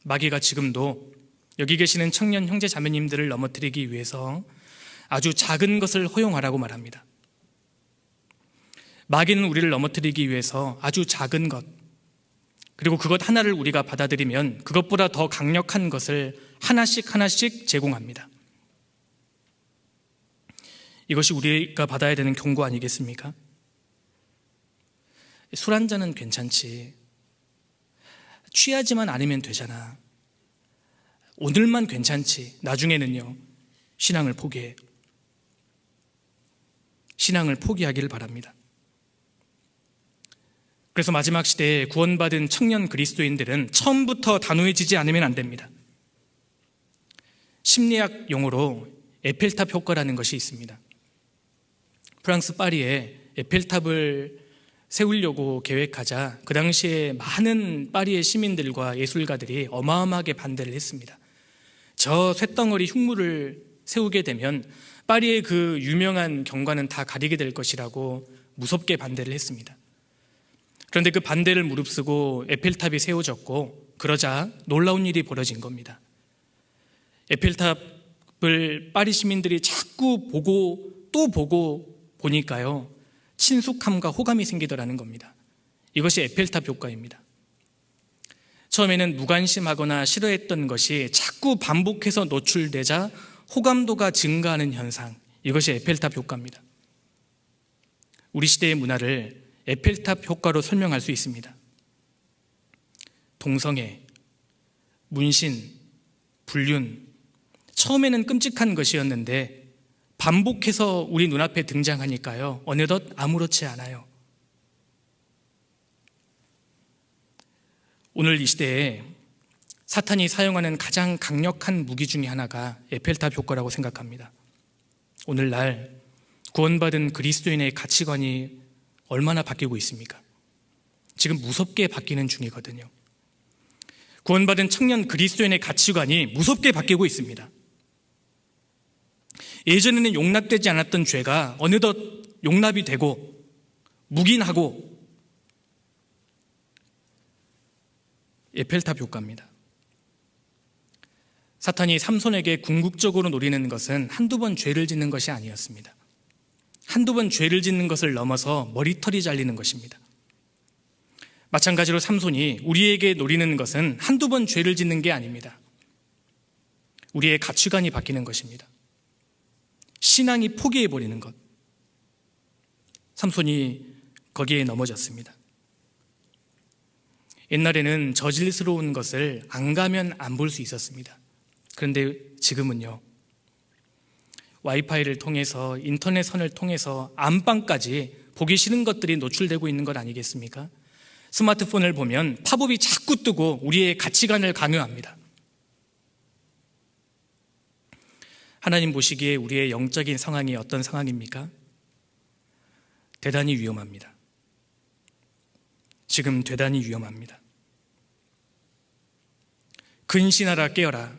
마귀가 지금도 여기 계시는 청년 형제 자매님들을 넘어뜨리기 위해서 아주 작은 것을 허용하라고 말합니다. 마귀는 우리를 넘어뜨리기 위해서 아주 작은 것, 그리고 그것 하나를 우리가 받아들이면 그것보다 더 강력한 것을 하나씩 제공합니다. 이것이 우리가 받아야 되는 경고 아니겠습니까? 술 한 잔은 괜찮지, 취하지만 않으면 되잖아, 오늘만 괜찮지, 나중에는요 신앙을 포기해. 신앙을 포기하기를 바랍니다. 그래서 마지막 시대에 구원받은 청년 그리스도인들은 처음부터 단호해지지 않으면 안 됩니다. 심리학 용어로 에펠탑 효과라는 것이 있습니다. 프랑스 파리에 에펠탑을 세우려고 계획하자 그 당시에 많은 파리의 시민들과 예술가들이 어마어마하게 반대를 했습니다. 저 쇳덩어리 흉물을 세우게 되면 파리의 그 유명한 경관은 다 가리게 될 것이라고 무섭게 반대를 했습니다. 그런데 그 반대를 무릅쓰고 에펠탑이 세워졌고, 그러자 놀라운 일이 벌어진 겁니다. 에펠탑을 파리 시민들이 자꾸 보고 또 보고 보니까요 친숙함과 호감이 생기더라는 겁니다. 이것이 에펠탑 효과입니다. 처음에는 무관심하거나 싫어했던 것이 자꾸 반복해서 노출되자 호감도가 증가하는 현상, 이것이 에펠탑 효과입니다. 우리 시대의 문화를 에펠탑 효과로 설명할 수 있습니다. 동성애, 문신, 불륜, 처음에는 끔찍한 것이었는데 반복해서 우리 눈앞에 등장하니까요 어느덧 아무렇지 않아요. 오늘 이 시대에 사탄이 사용하는 가장 강력한 무기 중에 하나가 에펠탑 효과라고 생각합니다. 오늘날 구원받은 그리스도인의 가치관이 얼마나 바뀌고 있습니까? 지금 무섭게 바뀌는 중이거든요. 구원받은 청년 그리스도인의 가치관이 무섭게 바뀌고 있습니다. 예전에는 용납되지 않았던 죄가 어느덧 용납이 되고 묵인하고, 에펠탑 효과입니다. 사탄이 삼손에게 궁극적으로 노리는 것은 한두 번 죄를 짓는 것이 아니었습니다. 한두 번 죄를 짓는 것을 넘어서 머리털이 잘리는 것입니다. 마찬가지로 삼손이 우리에게 노리는 것은 한두 번 죄를 짓는 게 아닙니다. 우리의 가치관이 바뀌는 것입니다. 신앙이 포기해버리는 것. 삼손이 거기에 넘어졌습니다. 옛날에는 저질스러운 것을 안 가면 안 볼 수 있었습니다. 그런데 지금은요, 와이파이를 통해서, 인터넷 선을 통해서 안방까지 보기 싫은 것들이 노출되고 있는 것 아니겠습니까? 스마트폰을 보면 팝업이 자꾸 뜨고 우리의 가치관을 강요합니다. 하나님 보시기에 우리의 영적인 상황이 어떤 상황입니까? 대단히 위험합니다. 지금 대단히 위험합니다. 근신하라 깨어라.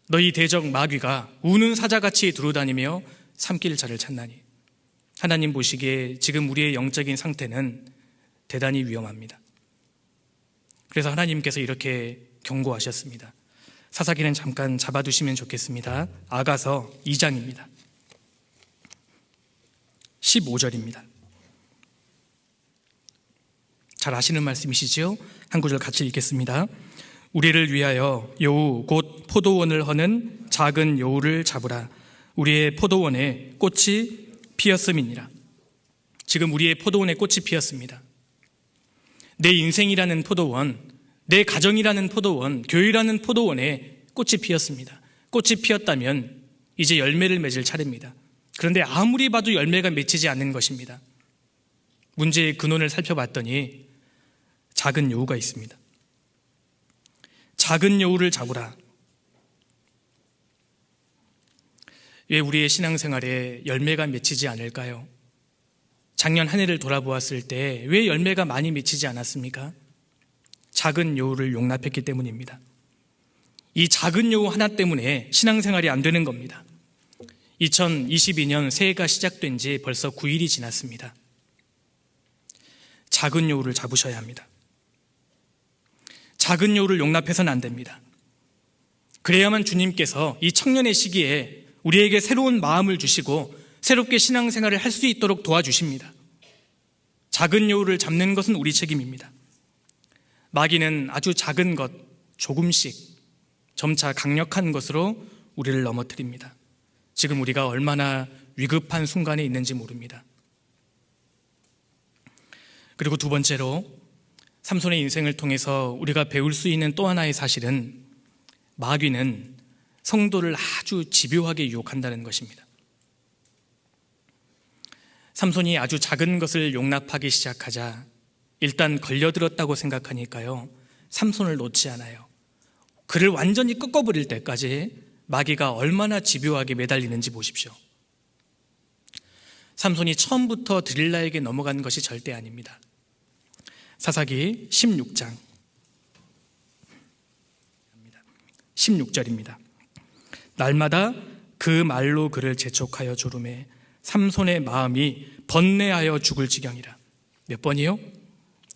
너희 대적 마귀가 우는 사자같이 두루다니며 삼킬 자를 찾나니. 하나님 보시기에 지금 우리의 영적인 상태는 대단히 위험합니다. 그래서 하나님께서 이렇게 경고하셨습니다. 사사기는 잠깐 잡아두시면 좋겠습니다. 아가서 2장입니다. 15절입니다. 잘 아시는 말씀이시지요? 한 구절 같이 읽겠습니다. 우리를 위하여 여우 곧 포도원을 허는 작은 여우를 잡으라. 우리의 포도원에 꽃이 피었음이니라. 지금 우리의 포도원에 꽃이 피었습니다. 내 인생이라는 포도원, 내 가정이라는 포도원, 교회라는 포도원에 꽃이 피었습니다. 꽃이 피었다면 이제 열매를 맺을 차례입니다. 그런데 아무리 봐도 열매가 맺히지 않는 것입니다. 문제의 근원을 살펴봤더니 작은 여우가 있습니다. 작은 여우를 잡으라. 왜 우리의 신앙생활에 열매가 맺히지 않을까요? 작년 한 해를 돌아보았을 때 왜 열매가 많이 맺히지 않았습니까? 작은 여우를 용납했기 때문입니다. 이 작은 여우 하나 때문에 신앙생활이 안 되는 겁니다. 2022년 새해가 시작된 지 벌써 9일이 지났습니다. 작은 여우를 잡으셔야 합니다. 작은 여우를 용납해서는 안 됩니다. 그래야만 주님께서 이 청년의 시기에 우리에게 새로운 마음을 주시고 새롭게 신앙생활을 할 수 있도록 도와주십니다. 작은 여우를 잡는 것은 우리 책임입니다. 마귀는 아주 작은 것, 조금씩 점차 강력한 것으로 우리를 넘어뜨립니다. 지금 우리가 얼마나 위급한 순간에 있는지 모릅니다. 그리고 두 번째로 삼손의 인생을 통해서 우리가 배울 수 있는 또 하나의 사실은 마귀는 성도를 아주 집요하게 유혹한다는 것입니다. 삼손이 아주 작은 것을 용납하기 시작하자 일단 걸려들었다고 생각하니까요, 삼손을 놓지 않아요. 그를 완전히 꺾어버릴 때까지 마귀가 얼마나 집요하게 매달리는지 보십시오. 삼손이 처음부터 드릴라에게 넘어간 것이 절대 아닙니다. 사사기 16장 16절입니다. 날마다 그 말로 그를 재촉하여 조르매 삼손의 마음이 번뇌하여 죽을 지경이라. 몇 번이요?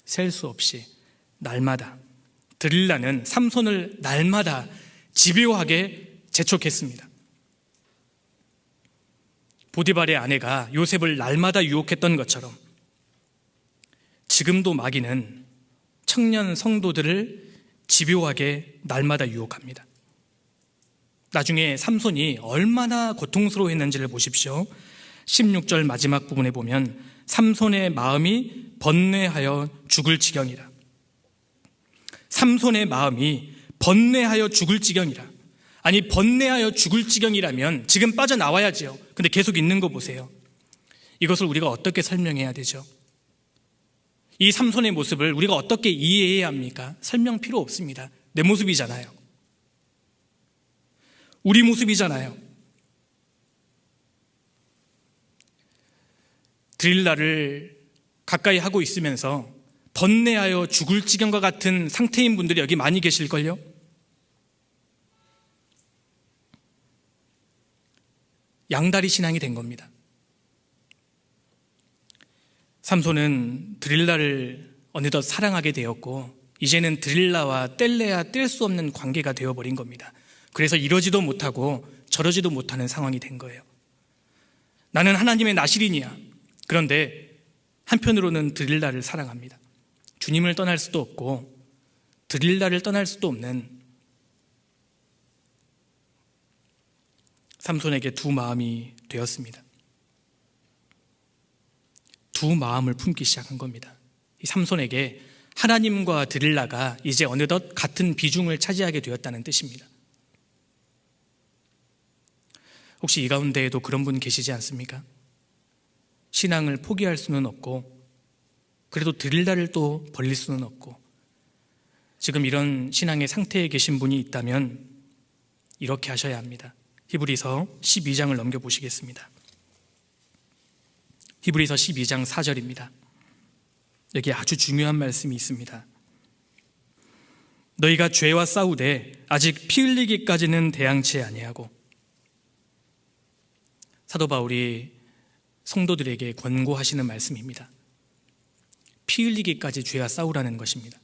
셀 수 없이 날마다. 드릴라는 삼손을 날마다 집요하게 재촉했습니다. 보디발의 아내가 요셉을 날마다 유혹했던 것처럼 지금도 마귀는 청년 성도들을 집요하게 날마다 유혹합니다. 나중에 삼손이 얼마나 고통스러워했는지를 보십시오. 16절 마지막 부분에 보면 삼손의 마음이 번뇌하여 죽을 지경이라. 삼손의 마음이 번뇌하여 죽을 지경이라. 아니, 번뇌하여 죽을 지경이라면 지금 빠져나와야지요. 근데 계속 있는 거 보세요. 이것을 우리가 어떻게 설명해야 되죠? 이 삼손의 모습을 우리가 어떻게 이해해야 합니까? 설명 필요 없습니다. 내 모습이잖아요. 우리 모습이잖아요. 드릴라를 가까이 하고 있으면서 번뇌하여 죽을 지경과 같은 상태인 분들이 여기 많이 계실걸요? 양다리 신앙이 된 겁니다. 삼손은 드릴라를 어느덧 사랑하게 되었고 이제는 드릴라와 뗄래야 뗄 수 없는 관계가 되어버린 겁니다. 그래서 이러지도 못하고 저러지도 못하는 상황이 된 거예요. 나는 하나님의 나실인이야. 그런데 한편으로는 드릴라를 사랑합니다. 주님을 떠날 수도 없고 드릴라를 떠날 수도 없는 삼손에게 두 마음이 되었습니다. 두 마음을 품기 시작한 겁니다. 이 삼손에게 하나님과 드릴라가 이제 어느덧 같은 비중을 차지하게 되었다는 뜻입니다. 혹시 이 가운데에도 그런 분 계시지 않습니까? 신앙을 포기할 수는 없고 그래도 드릴라를 또 벌릴 수는 없고 지금 이런 신앙의 상태에 계신 분이 있다면 이렇게 하셔야 합니다. 히브리서 12장을 넘겨보시겠습니다. 히브리서 12장 4절입니다. 여기 아주 중요한 말씀이 있습니다. 너희가 죄와 싸우되 아직 피 흘리기까지는 대항치 아니하고. 사도 바울이 성도들에게 권고하시는 말씀입니다. 피 흘리기까지 죄와 싸우라는 것입니다.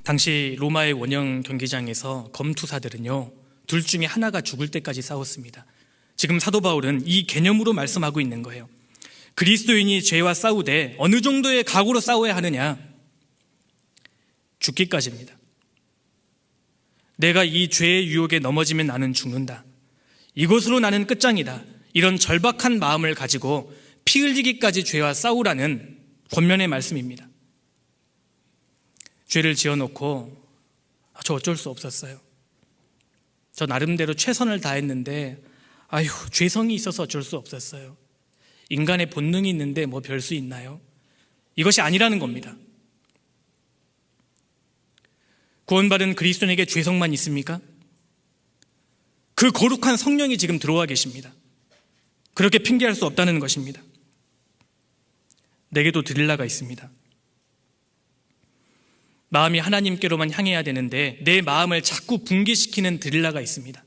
당시 로마의 원형 경기장에서 검투사들은요, 둘 중에 하나가 죽을 때까지 싸웠습니다. 지금 사도 바울은 이 개념으로 말씀하고 있는 거예요. 그리스도인이 죄와 싸우되 어느 정도의 각오로 싸워야 하느냐? 죽기까지입니다. 내가 이 죄의 유혹에 넘어지면 나는 죽는다. 이것으로 나는 끝장이다. 이런 절박한 마음을 가지고 피 흘리기까지 죄와 싸우라는 권면의 말씀입니다. 죄를 지어놓고 저 어쩔 수 없었어요. 저 나름대로 최선을 다했는데 아휴, 죄성이 있어서 어쩔 수 없었어요. 인간의 본능이 있는데 뭐 별 수 있나요? 이것이 아니라는 겁니다. 구원받은 그리스도인에게 죄성만 있습니까? 그 거룩한 성령이 지금 들어와 계십니다. 그렇게 핑계할 수 없다는 것입니다. 내게도 드릴라가 있습니다. 마음이 하나님께로만 향해야 되는데 내 마음을 자꾸 붕괴시키는 드릴라가 있습니다.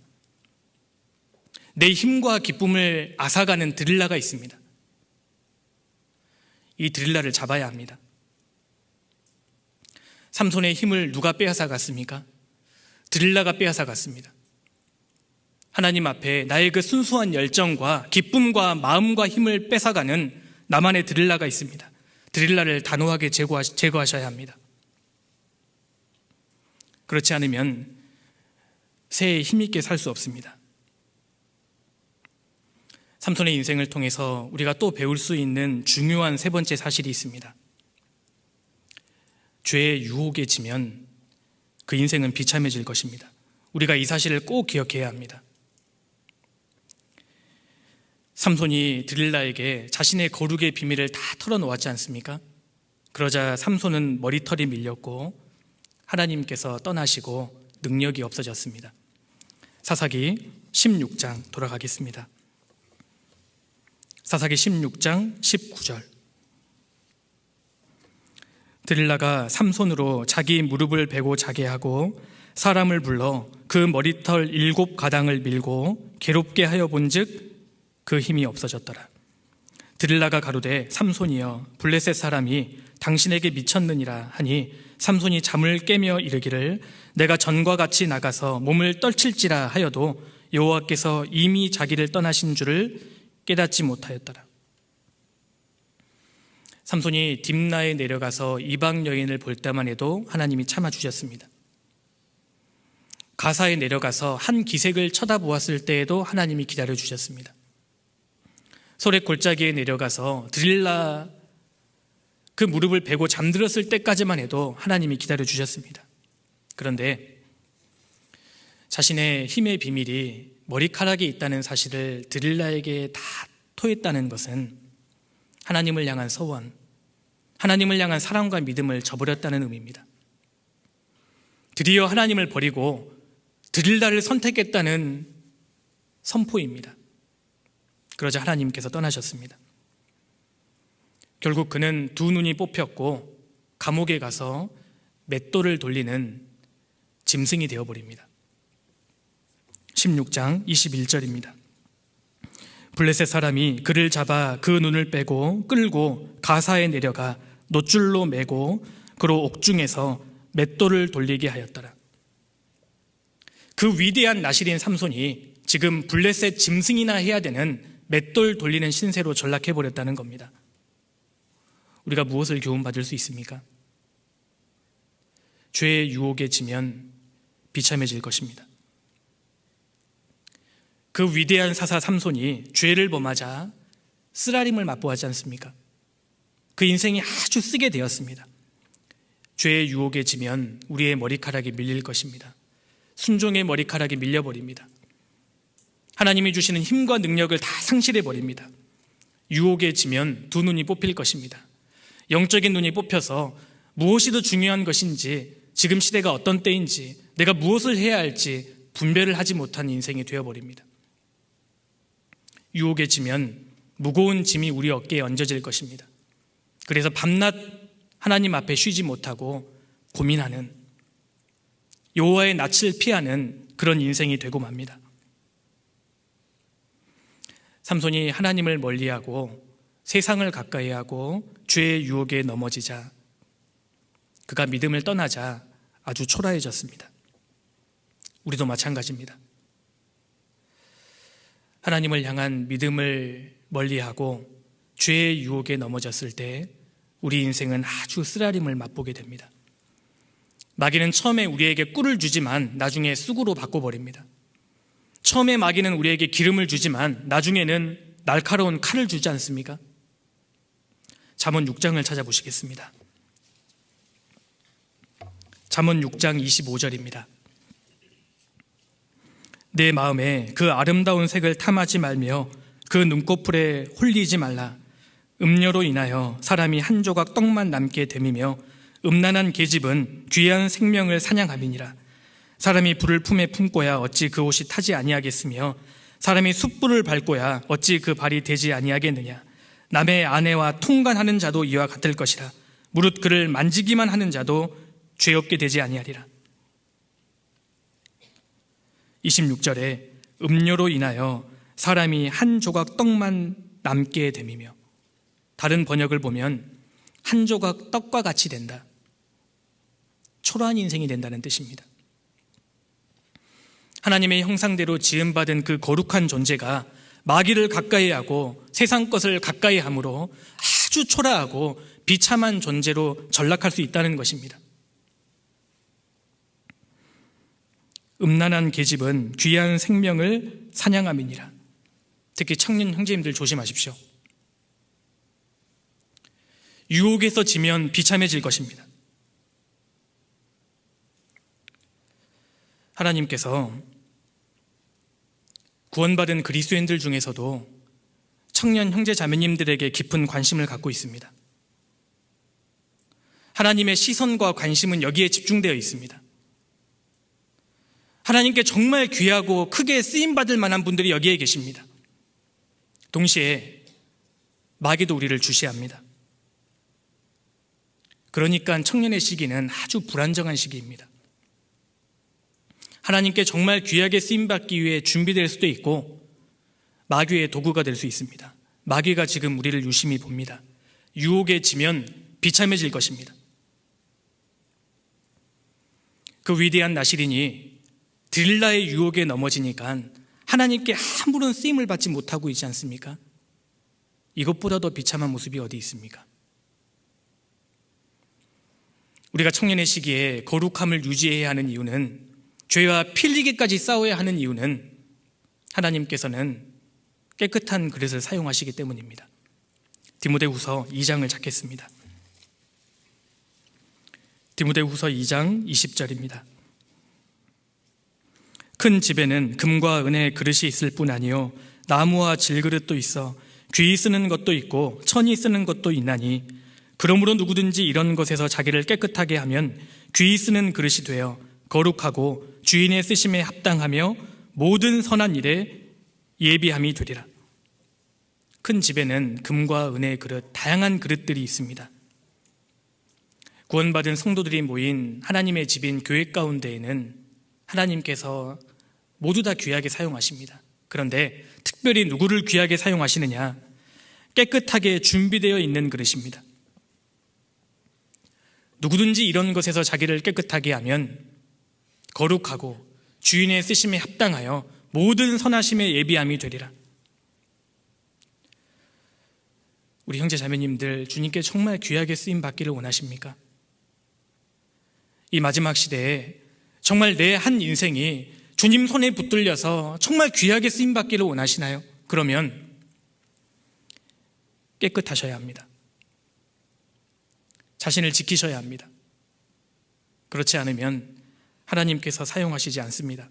내 힘과 기쁨을 앗아가는 드릴라가 있습니다. 이 드릴라를 잡아야 합니다. 삼손의 힘을 누가 빼앗아갔습니까? 드릴라가 빼앗아갔습니다. 하나님 앞에 나의 그 순수한 열정과 기쁨과 마음과 힘을 뺏어가는 나만의 드릴라가 있습니다. 드릴라를 단호하게 제거하셔야 합니다. 그렇지 않으면 새해 힘있게 살 수 없습니다. 삼손의 인생을 통해서 우리가 또 배울 수 있는 중요한 세 번째 사실이 있습니다. 죄의 유혹에 지면 그 인생은 비참해질 것입니다. 우리가 이 사실을 꼭 기억해야 합니다. 삼손이 드릴라에게 자신의 거룩의 비밀을 다 털어놓았지 않습니까? 그러자 삼손은 머리털이 밀렸고 하나님께서 떠나시고 능력이 없어졌습니다. 사사기 16장 돌아가겠습니다. 사사기 16장 19절. 드릴라가 삼손으로 자기 무릎을 베고 자게 하고 사람을 불러 그 머리털 7가당을 밀고 괴롭게 하여 본즉 그 힘이 없어졌더라. 드릴라가 가로되 삼손이여 블레셋 사람이 당신에게 미쳤느니라 하니 삼손이 잠을 깨며 이르기를 내가 전과 같이 나가서 몸을 떨칠지라 하여도 여호와께서 이미 자기를 떠나신 줄을 깨닫지 못하였더라. 삼손이 딥나에 내려가서 이방 여인을 볼 때만 해도 하나님이 참아주셨습니다. 가사에 내려가서 한 기색을 쳐다보았을 때에도 하나님이 기다려주셨습니다. 소렛 골짜기에 내려가서 드릴라 그 무릎을 베고 잠들었을 때까지만 해도 하나님이 기다려주셨습니다. 그런데 자신의 힘의 비밀이 머리카락에 있다는 사실을 드릴라에게 다 토했다는 것은 하나님을 향한 소원, 하나님을 향한 사랑과 믿음을 저버렸다는 의미입니다. 드디어 하나님을 버리고 드릴라를 선택했다는 선포입니다. 그러자 하나님께서 떠나셨습니다. 결국 그는 두 눈이 뽑혔고 감옥에 가서 맷돌을 돌리는 짐승이 되어버립니다. 16장 21절입니다. 블레셋 사람이 그를 잡아 그 눈을 빼고 끌고 가사에 내려가 놋줄로 매고 그로 옥중에서 맷돌을 돌리게 하였더라. 그 위대한 나실인 삼손이 지금 블레셋 짐승이나 해야 되는 맷돌 돌리는 신세로 전락해버렸다는 겁니다. 우리가 무엇을 교훈받을 수 있습니까? 죄의 유혹에 지면 비참해질 것입니다. 그 위대한 사사 삼손이 죄를 범하자 쓰라림을 맛보았지 않습니까? 그 인생이 아주 쓰게 되었습니다. 죄의 유혹에 지면 우리의 머리카락이 밀릴 것입니다. 순종의 머리카락이 밀려버립니다. 하나님이 주시는 힘과 능력을 다 상실해버립니다. 유혹에 지면 두 눈이 뽑힐 것입니다. 영적인 눈이 뽑혀서 무엇이 더 중요한 것인지, 지금 시대가 어떤 때인지, 내가 무엇을 해야 할지 분별을 하지 못한 인생이 되어버립니다. 유혹에 지면 무거운 짐이 우리 어깨에 얹어질 것입니다. 그래서 밤낮 하나님 앞에 쉬지 못하고 고민하는, 여호와의 낯을 피하는 그런 인생이 되고 맙니다. 삼손이 하나님을 멀리하고 세상을 가까이하고 죄의 유혹에 넘어지자, 그가 믿음을 떠나자 아주 초라해졌습니다. 우리도 마찬가지입니다. 하나님을 향한 믿음을 멀리하고 죄의 유혹에 넘어졌을 때 우리 인생은 아주 쓰라림을 맛보게 됩니다. 마귀는 처음에 우리에게 꿀을 주지만 나중에 쑥으로 바꿔버립니다. 처음에 마귀는 우리에게 기름을 주지만 나중에는 날카로운 칼을 주지 않습니까? 잠언 6장을 찾아보시겠습니다. 잠언 6장 25절입니다. 내 마음에 그 아름다운 색을 탐하지 말며 그 눈꺼풀에 홀리지 말라. 음료로 인하여 사람이 한 조각 떡만 남게 됨이며 음란한 계집은 귀한 생명을 사냥함이니라. 사람이 불을 품에 품고야 어찌 그 옷이 타지 아니하겠으며 사람이 숯불을 밟고야 어찌 그 발이 되지 아니하겠느냐. 남의 아내와 통간하는 자도 이와 같을 것이라. 무릇 그를 만지기만 하는 자도 죄 없게 되지 아니하리라. 26절에 음료로 인하여 사람이 한 조각 떡만 남게 됨이며, 다른 번역을 보면 한 조각 떡과 같이 된다, 초라한 인생이 된다는 뜻입니다. 하나님의 형상대로 지음받은 그 거룩한 존재가 마귀를 가까이하고 세상 것을 가까이함으로 아주 초라하고 비참한 존재로 전락할 수 있다는 것입니다. 음란한 계집은 귀한 생명을 사냥함이니라. 특히 청년 형제님들 조심하십시오. 유혹에서 지면 비참해질 것입니다. 하나님께서 구원받은 그리스도인들 중에서도 청년 형제 자매님들에게 깊은 관심을 갖고 있습니다. 하나님의 시선과 관심은 여기에 집중되어 있습니다. 하나님께 정말 귀하고 크게 쓰임받을 만한 분들이 여기에 계십니다. 동시에 마귀도 우리를 주시합니다. 그러니까 청년의 시기는 아주 불안정한 시기입니다. 하나님께 정말 귀하게 쓰임받기 위해 준비될 수도 있고 마귀의 도구가 될 수 있습니다. 마귀가 지금 우리를 유심히 봅니다. 유혹에 지면 비참해질 것입니다. 그 위대한 나실인이 들릴라의 유혹에 넘어지니까 하나님께 아무런 쓰임을 받지 못하고 있지 않습니까? 이것보다 더 비참한 모습이 어디 있습니까? 우리가 청년의 시기에 거룩함을 유지해야 하는 이유는, 죄와 피 흘리기까지 싸워야 하는 이유는 하나님께서는 깨끗한 그릇을 사용하시기 때문입니다. 디모데후서 2장을 찾겠습니다. 디모데후서 2장 20절입니다. 큰 집에는 금과 은의 그릇이 있을 뿐 아니요 나무와 질그릇도 있어 귀 쓰는 것도 있고 천이 쓰는 것도 있나니, 그러므로 누구든지 이런 것에서 자기를 깨끗하게 하면 귀 쓰는 그릇이 되어 거룩하고 주인의 쓰심에 합당하며 모든 선한 일에 예비함이 되리라. 큰 집에는 금과 은의 그릇, 다양한 그릇들이 있습니다. 구원받은 성도들이 모인 하나님의 집인 교회 가운데에는 하나님께서 모두 다 귀하게 사용하십니다. 그런데 특별히 누구를 귀하게 사용하시느냐? 깨끗하게 준비되어 있는 그릇입니다. 누구든지 이런 것에서 자기를 깨끗하게 하면 거룩하고 주인의 쓰심에 합당하여 모든 선하심의 예비함이 되리라. 우리 형제 자매님들, 주님께 정말 귀하게 쓰임 받기를 원하십니까? 이 마지막 시대에 정말 내 한 인생이 주님 손에 붙들려서 정말 귀하게 쓰임 받기를 원하시나요? 그러면 깨끗하셔야 합니다. 자신을 지키셔야 합니다. 그렇지 않으면 하나님께서 사용하시지 않습니다.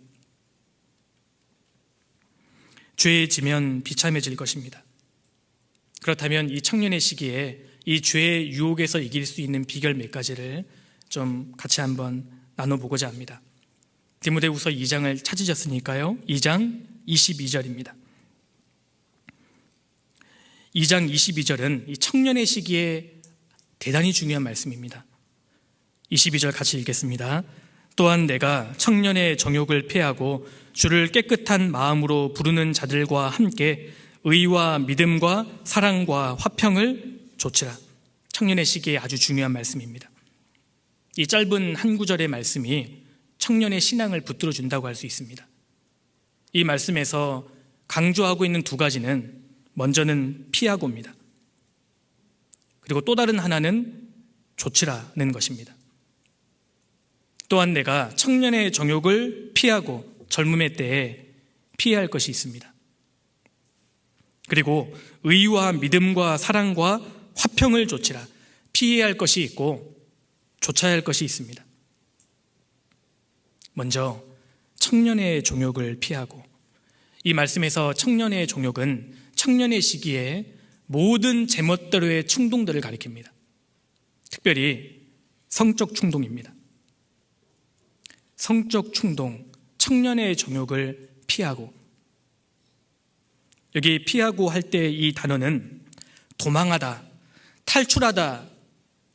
죄에 지면 비참해질 것입니다. 그렇다면 이 청년의 시기에 이 죄의 유혹에서 이길 수 있는 비결 몇 가지를 좀 같이 한번 나눠보고자 합니다. 디모데후서 2장을 찾으셨으니까요. 2장 22절입니다. 2장 22절은 이 청년의 시기에 대단히 중요한 말씀입니다. 22절 같이 읽겠습니다. 또한 내가 청년의 정욕을 폐하고 주를 깨끗한 마음으로 부르는 자들과 함께 의와 믿음과 사랑과 화평을 좇으라. 청년의 시기에 아주 중요한 말씀입니다. 이 짧은 한 구절의 말씀이 청년의 신앙을 붙들어 준다고 할 수 있습니다. 이 말씀에서 강조하고 있는 두 가지는, 먼저는 피하고입니다. 그리고 또 다른 하나는 좇으라는 것입니다. 또한 내가 청년의 정욕을 피하고 젊음의 때에 피해야 할 것이 있습니다. 그리고 의와 믿음과 사랑과 화평을 좇으라. 피해야 할 것이 있고 좇아야 할 것이 있습니다. 먼저 청년의 정욕을 피하고, 이 말씀에서 청년의 정욕은 청년의 시기에 모든 제멋대로의 충동들을 가리킵니다. 특별히 성적 충동입니다. 성적 충동, 청년의 정욕을 피하고, 여기 피하고 할 때 이 단어는 도망하다, 탈출하다를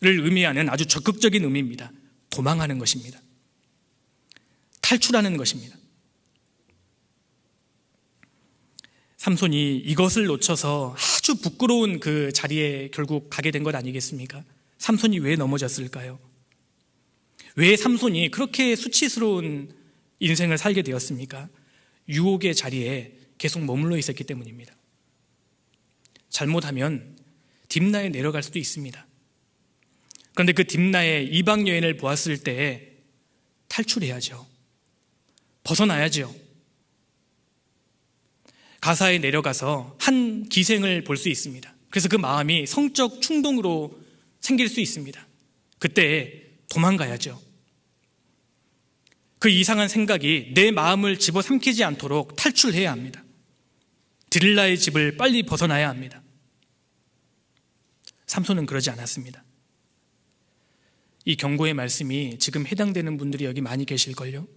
의미하는 아주 적극적인 의미입니다. 도망하는 것입니다. 탈출하는 것입니다. 삼손이 이것을 놓쳐서 아주 부끄러운 그 자리에 결국 가게 된 것 아니겠습니까? 삼손이 왜 넘어졌을까요? 왜 삼손이 그렇게 수치스러운 인생을 살게 되었습니까? 유혹의 자리에 계속 머물러 있었기 때문입니다. 잘못하면 딥나에 내려갈 수도 있습니다. 그런데 그 딥나의 이방 여인을 보았을 때 탈출해야죠. 벗어나야죠. 가사에 내려가서 한 기생을 볼 수 있습니다. 그래서 그 마음이 성적 충동으로 생길 수 있습니다. 그때 도망가야죠. 그 이상한 생각이 내 마음을 집어삼키지 않도록 탈출해야 합니다. 드릴라의 집을 빨리 벗어나야 합니다. 삼손은 그러지 않았습니다. 이 경고의 말씀이 지금 해당되는 분들이 여기 많이 계실걸요?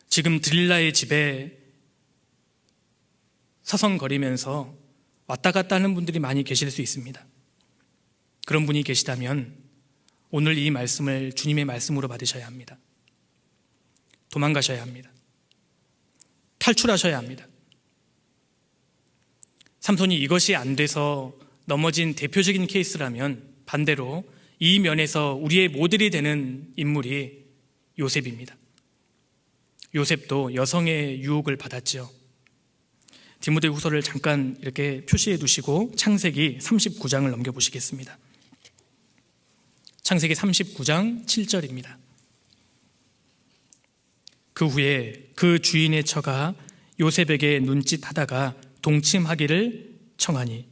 지금 드릴라의 집에 서성거리면서 왔다 갔다 하는 분들이 많이 계실 수 있습니다. 그런 분이 계시다면 오늘 이 말씀을 주님의 말씀으로 받으셔야 합니다. 도망가셔야 합니다. 탈출하셔야 합니다. 삼손이 이것이 안 돼서 넘어진 대표적인 케이스라면 반대로 이 면에서 우리의 모델이 되는 인물이 요셉입니다. 요셉도 여성의 유혹을 받았죠. 디모데후서를 잠깐 이렇게 표시해 두시고 창세기 39장을 넘겨보시겠습니다. 창세기 39장 7절입니다. 그 후에 그 주인의 처가 요셉에게 눈짓하다가 동침하기를 청하니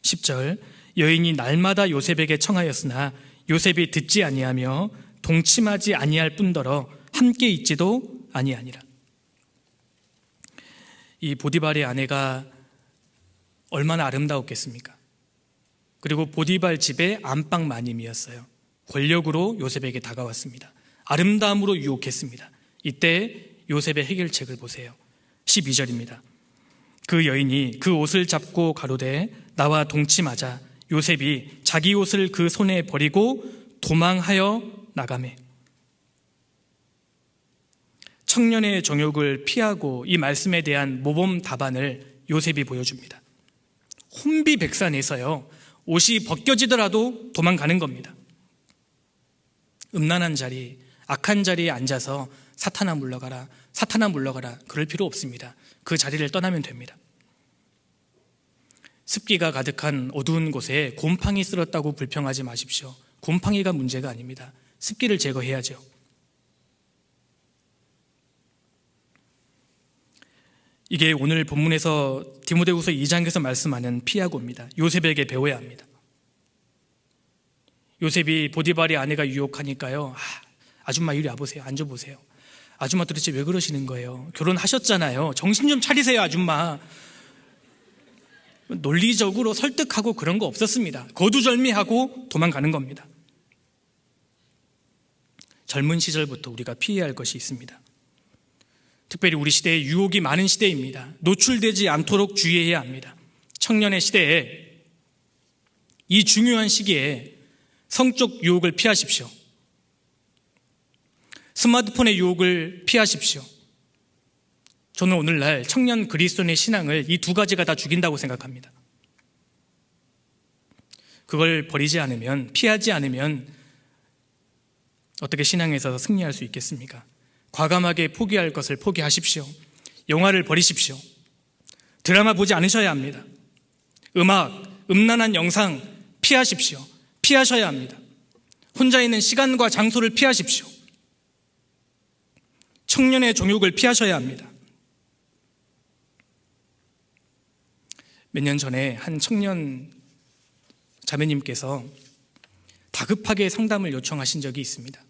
10절 여인이 날마다 요셉에게 청하였으나 요셉이 듣지 아니하며 동침하지 아니할 뿐더러 함께 있지도 아니하니라. 이 보디발의 아내가 얼마나 아름다웠겠습니까? 그리고 보디발 집의 안방 마님이었어요. 권력으로 요셉에게 다가왔습니다. 아름다움으로 유혹했습니다. 이때 요셉의 해결책을 보세요. 12절입니다. 그 여인이 그 옷을 잡고 가로되 나와 동침하자. 요셉이 자기 옷을 그 손에 버리고 도망하여 나가매. 청년의 정욕을 피하고 이 말씀에 대한 모범 답안을 요셉이 보여줍니다. 혼비백산에서요, 옷이 벗겨지더라도 도망가는 겁니다. 음란한 자리, 악한 자리에 앉아서 사탄아 물러가라, 사탄아 물러가라 그럴 필요 없습니다. 그 자리를 떠나면 됩니다. 습기가 가득한 어두운 곳에 곰팡이 쓸었다고 불평하지 마십시오. 곰팡이가 문제가 아닙니다. 습기를 제거해야죠. 이게 오늘 본문에서 디모데후서 2장에서 말씀하는 피하고입니다. 요셉에게 배워야 합니다. 요셉이 보디발의 아내가 유혹하니까요, 아줌마 이리 와보세요. 앉아보세요. 아줌마 도대체 왜 그러시는 거예요? 결혼하셨잖아요. 정신 좀 차리세요, 아줌마. 논리적으로 설득하고 그런 거 없었습니다. 거두절미하고 도망가는 겁니다. 젊은 시절부터 우리가 피해야 할 것이 있습니다. 특별히 우리 시대에 유혹이 많은 시대입니다. 노출되지 않도록 주의해야 합니다. 청년의 시대에 이 중요한 시기에 성적 유혹을 피하십시오. 스마트폰의 유혹을 피하십시오. 저는 오늘날 청년 그리스도인의 신앙을 이 두 가지가 다 죽인다고 생각합니다. 그걸 버리지 않으면, 피하지 않으면 어떻게 신앙에서 승리할 수 있겠습니까? 과감하게 포기할 것을 포기하십시오. 영화를 버리십시오. 드라마 보지 않으셔야 합니다. 음악, 음란한 영상 피하십시오. 피하셔야 합니다. 혼자 있는 시간과 장소를 피하십시오. 청년의 정욕을 피하셔야 합니다. 몇 년 전에 한 청년 자매님께서 다급하게 상담을 요청하신 적이 있습니다.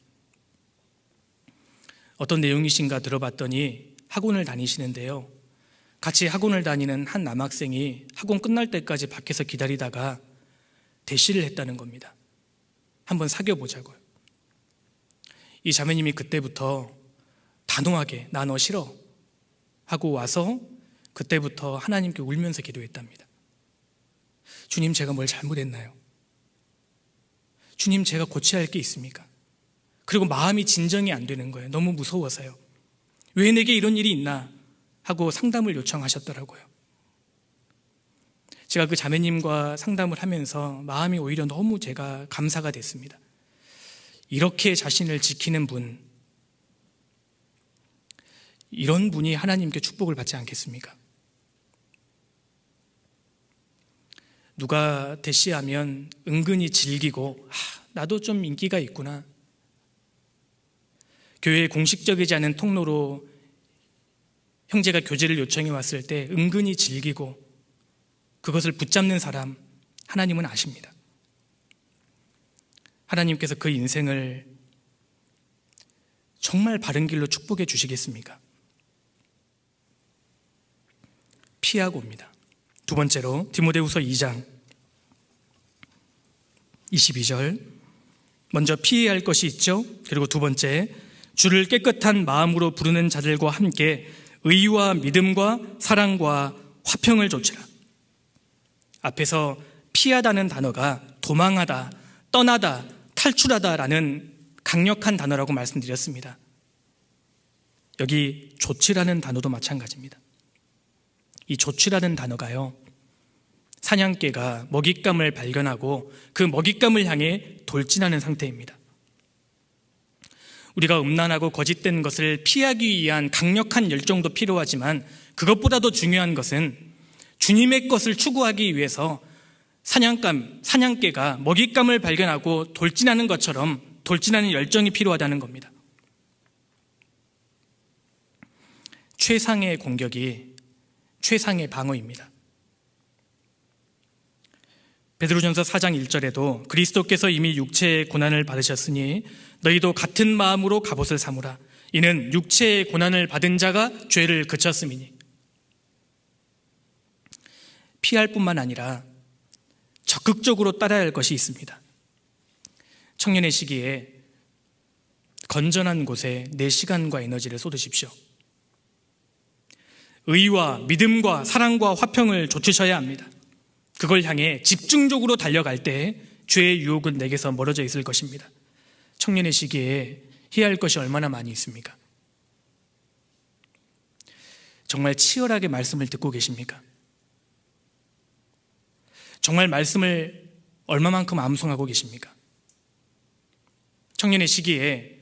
어떤 내용이신가 들어봤더니 학원을 다니시는데요, 같이 학원을 다니는 한 남학생이 학원 끝날 때까지 밖에서 기다리다가 대시를 했다는 겁니다. 한번 사귀어보자고요. 이 자매님이 그때부터 단호하게 나 너 싫어 하고 와서 그때부터 하나님께 울면서 기도했답니다. 주님, 제가 뭘 잘못했나요? 주님, 제가 고쳐야 할 게 있습니까? 그리고 마음이 진정이 안 되는 거예요. 너무 무서워서요. 왜 내게 이런 일이 있나 하고 상담을 요청하셨더라고요. 제가 그 자매님과 상담을 하면서 마음이 오히려 너무 제가 감사가 됐습니다. 이렇게 자신을 지키는 분, 이런 분이 하나님께 축복을 받지 않겠습니까? 누가 대시하면 은근히 즐기고 나도 좀 인기가 있구나. 교회의 공식적이지 않은 통로로 형제가 교제를 요청해 왔을 때 은근히 즐기고 그것을 붙잡는 사람, 하나님은 아십니다. 하나님께서 그 인생을 정말 바른 길로 축복해 주시겠습니까? 피하고 옵니다. 두 번째로 디모데후서 2장 22절, 먼저 피해야 할 것이 있죠. 그리고 두 번째, 주를 깨끗한 마음으로 부르는 자들과 함께 의와 믿음과 사랑과 화평을 좇으라. 앞에서 피하다는 단어가 도망하다, 떠나다, 탈출하다라는 강력한 단어라고 말씀드렸습니다. 여기 좇으라는 단어도 마찬가지입니다. 이 좇으라는 단어가요, 사냥개가 먹잇감을 발견하고 그 먹잇감을 향해 돌진하는 상태입니다. 우리가 음란하고 거짓된 것을 피하기 위한 강력한 열정도 필요하지만 그것보다도 중요한 것은 주님의 것을 추구하기 위해서 사냥개가 먹잇감을 발견하고 돌진하는 것처럼 돌진하는 열정이 필요하다는 겁니다. 최상의 공격이 최상의 방어입니다. 베드로전서 4장 1절에도 그리스도께서 이미 육체의 고난을 받으셨으니 너희도 같은 마음으로 갑옷을 삼으라. 이는 육체의 고난을 받은 자가 죄를 그쳤음이니. 피할 뿐만 아니라 적극적으로 따라야 할 것이 있습니다. 청년의 시기에 건전한 곳에 내 시간과 에너지를 쏟으십시오. 의와 믿음과 사랑과 화평을 좇으셔야 합니다. 그걸 향해 집중적으로 달려갈 때 죄의 유혹은 내게서 멀어져 있을 것입니다. 청년의 시기에 해야 할 것이 얼마나 많이 있습니까? 정말 치열하게 말씀을 듣고 계십니까? 정말 말씀을 얼마만큼 암송하고 계십니까? 청년의 시기에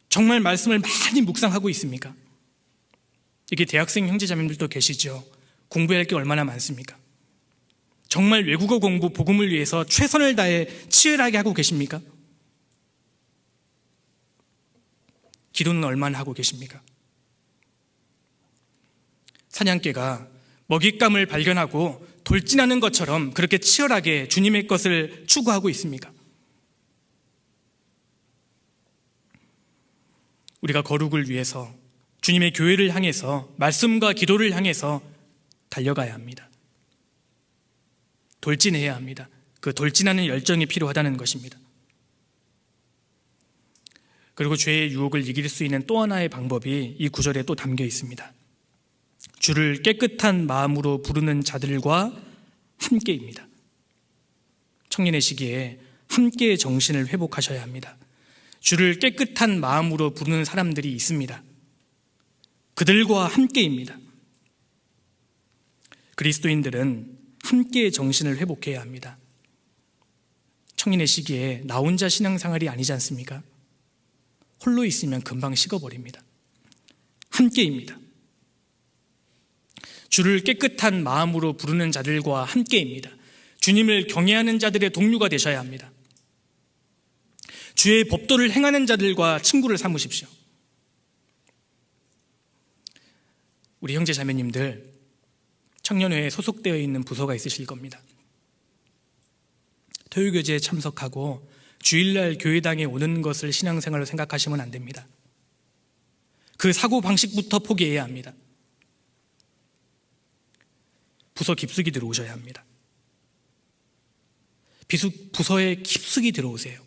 정말 말씀을 많이 묵상하고 있습니까? 이게 대학생 형제자매들도 계시죠. 공부해야 할 게 얼마나 많습니까? 정말 외국어 공부, 복음을 위해서 최선을 다해 치열하게 하고 계십니까? 기도는 얼마나 하고 계십니까? 사냥개가 먹잇감을 발견하고 돌진하는 것처럼 그렇게 치열하게 주님의 것을 추구하고 있습니까? 우리가 거룩을 위해서 주님의 교회를 향해서 말씀과 기도를 향해서 달려가야 합니다. 돌진해야 합니다. 그 돌진하는 열정이 필요하다는 것입니다. 그리고 죄의 유혹을 이길 수 있는 또 하나의 방법이 이 구절에 또 담겨 있습니다. 주를 깨끗한 마음으로 부르는 자들과 함께입니다. 청년의 시기에 함께의 정신을 회복하셔야 합니다. 주를 깨끗한 마음으로 부르는 사람들이 있습니다. 그들과 함께입니다. 그리스도인들은 함께의 정신을 회복해야 합니다. 청년의 시기에 나 혼자 신앙생활이 아니지 않습니까? 홀로 있으면 금방 식어버립니다. 함께입니다. 주를 깨끗한 마음으로 부르는 자들과 함께입니다. 주님을 경외하는 자들의 동료가 되셔야 합니다. 주의 법도를 행하는 자들과 친구를 삼으십시오. 우리 형제 자매님들, 청년회에 소속되어 있는 부서가 있으실 겁니다. 토요교제에 참석하고 주일날 교회당에 오는 것을 신앙생활로 생각하시면 안 됩니다. 그 사고방식부터 포기해야 합니다. 부서 깊숙이 들어오셔야 합니다. 부서에 깊숙이 들어오세요.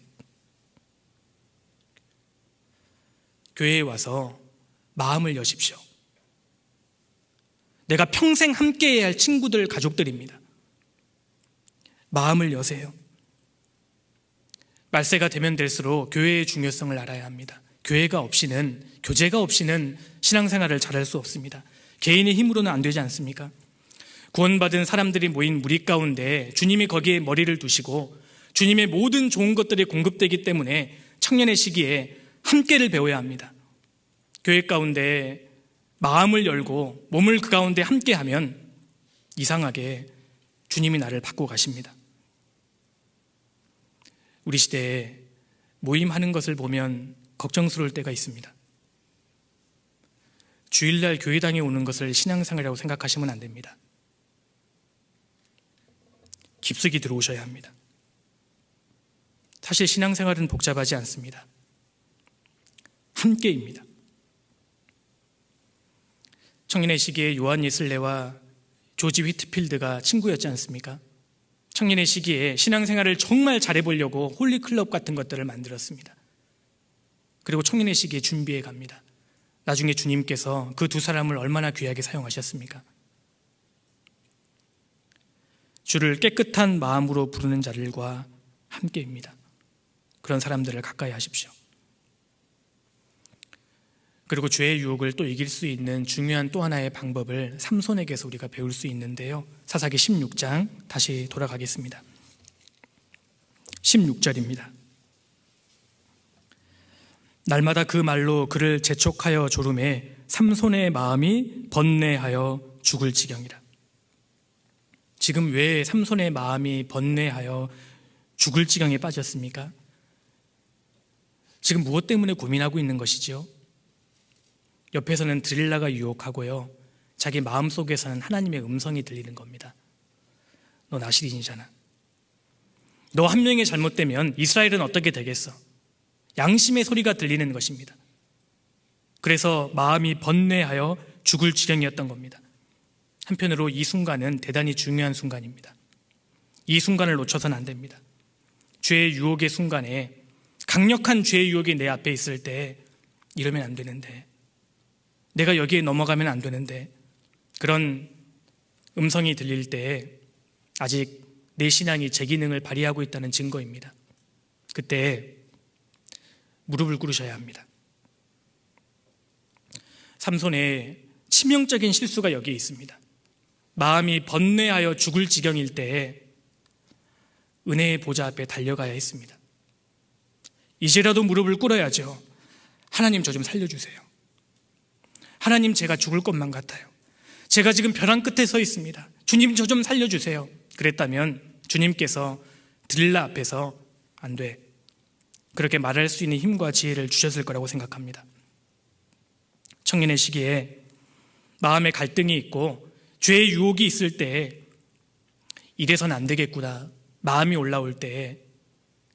교회에 와서 마음을 여십시오. 내가 평생 함께해야 할 친구들, 가족들입니다. 마음을 여세요. 말세가 되면 될수록 교회의 중요성을 알아야 합니다. 교제가 없이는 신앙생활을 잘할 수 없습니다. 개인의 힘으로는 안 되지 않습니까? 구원받은 사람들이 모인 무리 가운데 주님이 거기에 머리를 두시고 주님의 모든 좋은 것들이 공급되기 때문에 청년의 시기에 함께를 배워야 합니다. 교회 가운데 마음을 열고 몸을 그 가운데 함께하면 이상하게 주님이 나를 바꾸고 가십니다. 우리 시대에 모임하는 것을 보면 걱정스러울 때가 있습니다. 주일날 교회당에 오는 것을 신앙생활이라고 생각하시면 안 됩니다. 깊숙이 들어오셔야 합니다. 사실 신앙생활은 복잡하지 않습니다. 함께입니다. 청년의 시기에 요한 예슬레와 조지 휘트필드가 친구였지 않습니까? 청년의 시기에 신앙생활을 정말 잘해보려고 홀리클럽 같은 것들을 만들었습니다. 그리고 청년의 시기에 준비해 갑니다. 나중에 주님께서 그 두 사람을 얼마나 귀하게 사용하셨습니까? 주를 깨끗한 마음으로 부르는 자들과 함께입니다. 그런 사람들을 가까이 하십시오. 그리고 죄의 유혹을 또 이길 수 있는 중요한 또 하나의 방법을 삼손에게서 우리가 배울 수 있는데요. 사사기 16장 다시 돌아가겠습니다. 16절입니다. 날마다 그 말로 그를 재촉하여 조름해 삼손의 마음이 번뇌하여 죽을 지경이라. 지금 왜 삼손의 마음이 번뇌하여 죽을 지경에 빠졌습니까? 지금 무엇 때문에 고민하고 있는 것이지요? 옆에서는 드릴라가 유혹하고요, 자기 마음속에서는 하나님의 음성이 들리는 겁니다. 너 나실인이잖아. 너 한 명이 잘못되면 이스라엘은 어떻게 되겠어? 양심의 소리가 들리는 것입니다. 그래서 마음이 번뇌하여 죽을 지경이었던 겁니다. 한편으로 이 순간은 대단히 중요한 순간입니다. 이 순간을 놓쳐서는 안 됩니다. 죄의 유혹의 순간에, 강력한 죄의 유혹이 내 앞에 있을 때 이러면 안 되는데, 내가 여기에 넘어가면 안 되는데, 그런 음성이 들릴 때 아직 내 신앙이 제 기능을 발휘하고 있다는 증거입니다. 그때 무릎을 꿇으셔야 합니다. 삼손의 치명적인 실수가 여기에 있습니다. 마음이 번뇌하여 죽을 지경일 때에 은혜의 보좌 앞에 달려가야 했습니다. 이제라도 무릎을 꿇어야죠. 하나님, 저 좀 살려주세요. 하나님, 제가 죽을 것만 같아요. 제가 지금 벼랑 끝에 서 있습니다. 주님, 저 좀 살려주세요. 그랬다면 주님께서 드릴라 앞에서 안 돼, 그렇게 말할 수 있는 힘과 지혜를 주셨을 거라고 생각합니다. 청년의 시기에 마음에 갈등이 있고 죄의 유혹이 있을 때 이래서는 안 되겠구나 마음이 올라올 때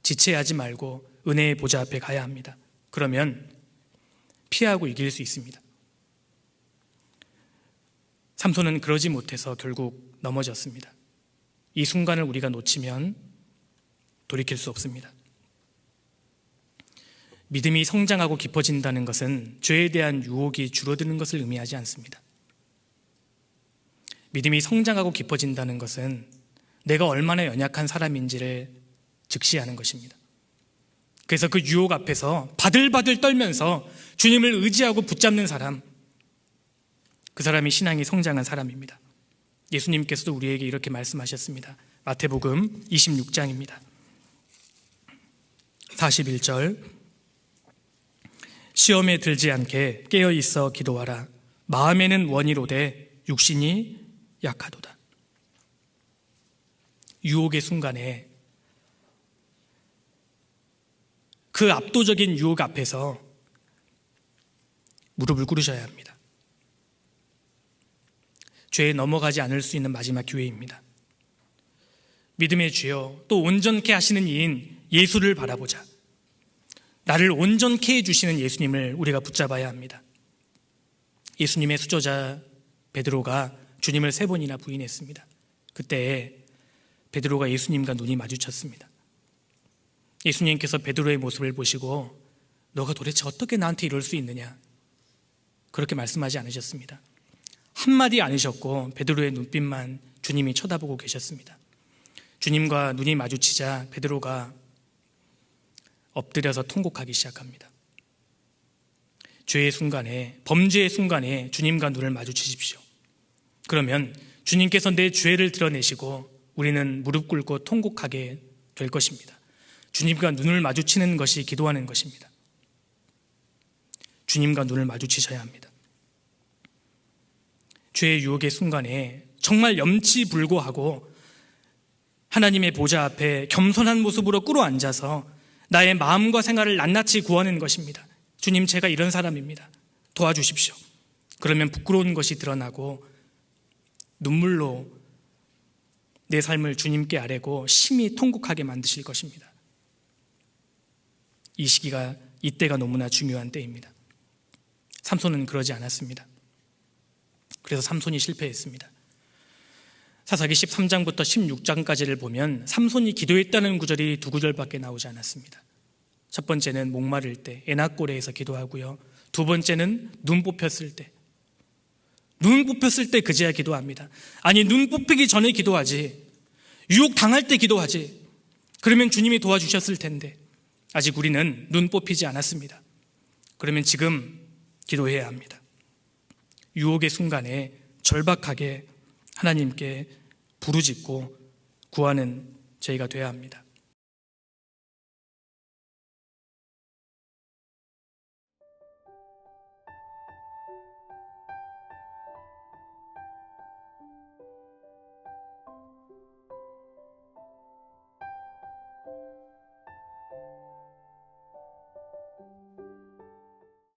지체하지 말고 은혜의 보좌 앞에 가야 합니다. 그러면 피하고 이길 수 있습니다. 삼손은 그러지 못해서 결국 넘어졌습니다. 이 순간을 우리가 놓치면 돌이킬 수 없습니다. 믿음이 성장하고 깊어진다는 것은 죄에 대한 유혹이 줄어드는 것을 의미하지 않습니다. 믿음이 성장하고 깊어진다는 것은 내가 얼마나 연약한 사람인지를 직시하는 것입니다. 그래서 그 유혹 앞에서 바들바들 떨면서 주님을 의지하고 붙잡는 사람, 그 사람이 신앙이 성장한 사람입니다. 예수님께서도 우리에게 이렇게 말씀하셨습니다. 마태복음 26장입니다. 41절, 시험에 들지 않게 깨어있어 기도하라. 마음에는 원이로되 육신이 약하도다. 유혹의 순간에, 그 압도적인 유혹 앞에서 무릎을 꿇으셔야 합니다. 죄에 넘어가지 않을 수 있는 마지막 기회입니다. 믿음의 주여, 또 온전케 하시는 이인 예수를 바라보자. 나를 온전케 해주시는 예수님을 우리가 붙잡아야 합니다. 예수님의 수저자 베드로가 주님을 3번이나 부인했습니다. 그때 베드로가 예수님과 눈이 마주쳤습니다. 예수님께서 베드로의 모습을 보시고 너가 도대체 어떻게 나한테 이럴 수 있느냐, 그렇게 말씀하지 않으셨습니다. 한마디 않으셨고 베드로의 눈빛만 주님이 쳐다보고 계셨습니다. 주님과 눈이 마주치자 베드로가 엎드려서 통곡하기 시작합니다. 죄의 순간에, 범죄의 순간에 주님과 눈을 마주치십시오. 그러면 주님께서 내 죄를 드러내시고 우리는 무릎 꿇고 통곡하게 될 것입니다. 주님과 눈을 마주치는 것이 기도하는 것입니다. 주님과 눈을 마주치셔야 합니다. 죄의 유혹의 순간에 정말 염치불고하고 하나님의 보좌 앞에 겸손한 모습으로 꿇어앉아서 나의 마음과 생활을 낱낱이 구하는 것입니다. 주님, 제가 이런 사람입니다. 도와주십시오. 그러면 부끄러운 것이 드러나고 눈물로 내 삶을 주님께 아뢰고 심히 통곡하게 만드실 것입니다. 이때가 너무나 중요한 때입니다. 삼손은 그러지 않았습니다. 그래서 삼손이 실패했습니다. 사사기 13장부터 16장까지를 보면 삼손이 기도했다는 구절이 2구절밖에 나오지 않았습니다. 첫 번째는 목마를 때 에낙고레에서 기도하고요. 두 번째는 눈 뽑혔을 때. 눈 뽑혔을 때 그제야 기도합니다. 아니, 눈 뽑히기 전에 기도하지. 유혹 당할 때 기도하지. 그러면 주님이 도와주셨을 텐데 아직 우리는 눈 뽑히지 않았습니다. 그러면 지금 기도해야 합니다. 유혹의 순간에 절박하게 하나님께 부르짖고 구하는 저희가 되어야 합니다.